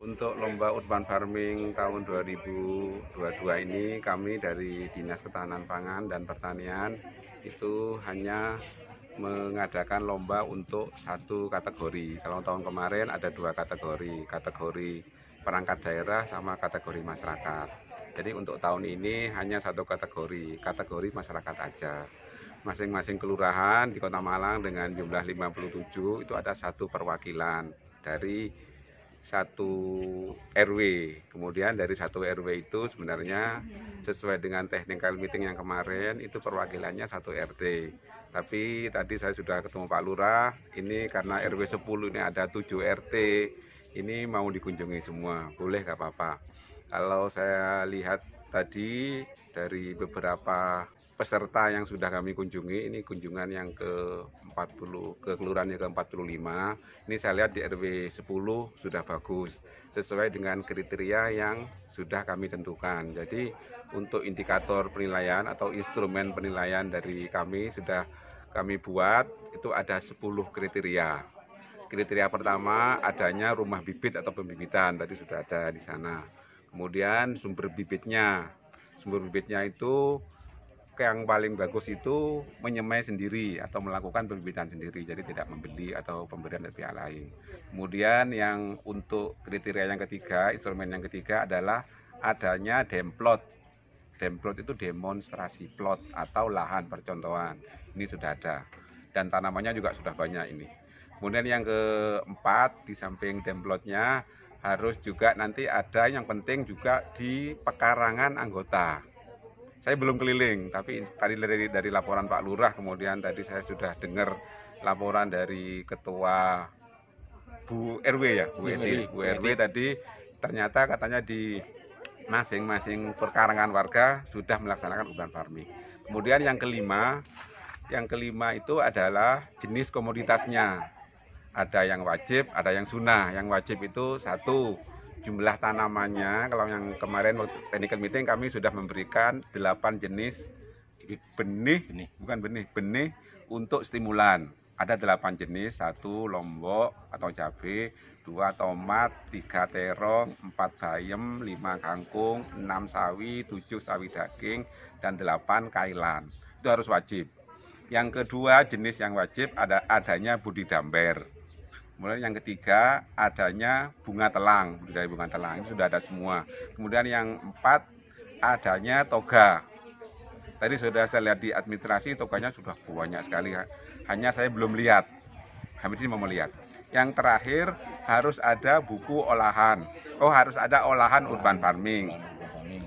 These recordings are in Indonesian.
Untuk lomba urban farming tahun 2022 ini kami dari Dinas Ketahanan Pangan dan Pertanian itu hanya mengadakan lomba untuk satu kategori. Kalau tahun kemarin ada dua kategori perangkat daerah sama kategori masyarakat. Jadi untuk tahun ini hanya satu kategori masyarakat aja. Masing-masing kelurahan di Kota Malang dengan jumlah 57 itu ada satu perwakilan dari satu RW. Kemudian dari satu RW itu sebenarnya sesuai dengan technical meeting yang kemarin itu perwakilannya satu RT. Tapi tadi saya sudah ketemu Pak Lurah, ini karena RW 10 ini ada 7 RT, ini mau dikunjungi semua, boleh nggak apa-apa. Kalau saya lihat tadi dari beberapa peserta yang sudah kami kunjungi, ini kunjungan yang ke-40, ke kelurahan yang ke-45. Ini saya lihat di RW 10 sudah bagus, sesuai dengan kriteria yang sudah kami tentukan. Jadi untuk indikator penilaian atau instrumen penilaian dari kami sudah kami buat, itu ada 10 kriteria. Kriteria pertama adanya rumah bibit atau pembibitan, tadi sudah ada di sana. Kemudian sumber bibitnya itu yang paling bagus itu menyemai sendiri atau melakukan pembibitan sendiri, jadi tidak membeli atau pemberian dari pihak lain. Kemudian yang untuk kriteria yang ketiga, instrumen yang ketiga adalah adanya demplot. Demplot itu demonstrasi plot atau lahan percontohan. Ini sudah ada dan tanamannya juga sudah banyak ini. Kemudian yang keempat, di samping demplotnya harus juga nanti ada yang penting juga di pekarangan anggota. Saya belum keliling, tapi tadi dari laporan Pak Lurah, kemudian tadi saya sudah dengar laporan dari Ketua Bu RW ya, Bu RW tadi ternyata katanya di masing-masing perkarangan warga sudah melaksanakan urban farming. Kemudian yang kelima itu adalah jenis komoditasnya. Ada yang wajib, ada yang sunnah. Yang wajib itu satu, jumlah tanamannya. Kalau yang kemarin waktu technical meeting kami sudah memberikan 8 jenis benih untuk stimulan. Ada 8 jenis, 1 lombok atau cabai, 2 tomat, 3 terong, 4 bayam, 5 kangkung, 6 sawi, 7 sawi daging, dan 8 kailan. Itu harus wajib. Yang kedua jenis yang wajib adanya budidamber. Kemudian yang ketiga adanya bunga telang, budidaya bunga telang, ini sudah ada semua. Kemudian yang 4 adanya toga. Tadi sudah saya lihat di administrasi toganya sudah banyak sekali, hanya saya belum lihat, habis ini mau melihat. Yang terakhir harus ada buku olahan, harus ada olahan urban farming.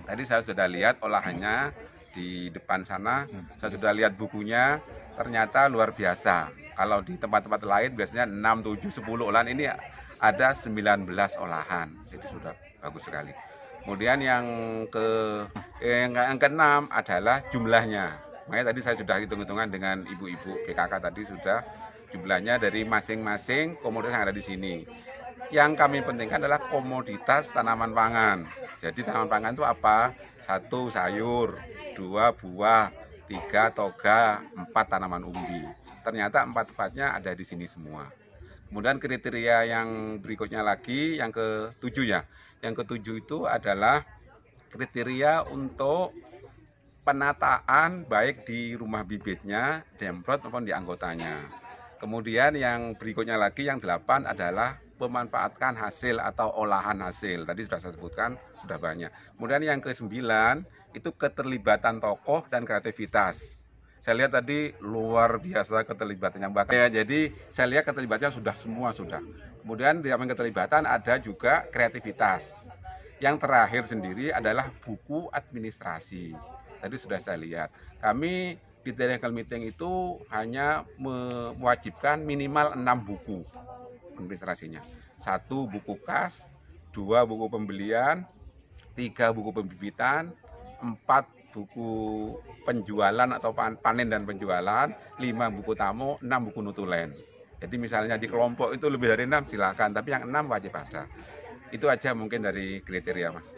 Tadi saya sudah lihat olahannya di depan sana, saya sudah lihat bukunya, ternyata luar biasa. Kalau di tempat-tempat lain biasanya 6, 7, 10 olahan, ini ada 19 olahan. Jadi sudah bagus sekali. Kemudian yang keenam adalah jumlahnya. Makanya tadi saya sudah hitung-hitungan dengan ibu-ibu PKK tadi sudah jumlahnya dari masing-masing komoditas yang ada di sini. Yang kami pentingkan adalah komoditas tanaman pangan. Jadi tanaman pangan itu apa? 1 sayur, 2 buah, 3 toga, 4 tanaman umbi. Ternyata 4-4-nya ada di sini semua. Kemudian kriteria yang berikutnya lagi, yang ke-7 ya. Yang ke-7 itu adalah kriteria untuk penataan baik di rumah bibitnya, demplot maupun di anggotanya. Kemudian yang berikutnya lagi, yang 8 adalah memanfaatkan hasil atau olahan hasil. Tadi sudah saya sebutkan, sudah banyak. Kemudian yang ke-9 itu keterlibatan tokoh dan kreativitas. Saya lihat tadi luar biasa keterlibatannya, bahkan ya, jadi saya lihat keterlibatannya sudah. Kemudian di samping keterlibatan ada juga kreativitas. Yang terakhir sendiri adalah buku administrasi. Tadi sudah saya lihat. Kami di technical meeting itu hanya mewajibkan minimal 6 buku administrasinya. 1 buku kas, 2 buku pembelian, 3 buku pembibitan, 4 buku penjualan atau panen dan penjualan, 5 buku tamu, 6 buku nutulen. Jadi misalnya di kelompok itu lebih dari 6 silakan, tapi yang 6 wajib ada. Itu aja mungkin dari kriteria, Mas.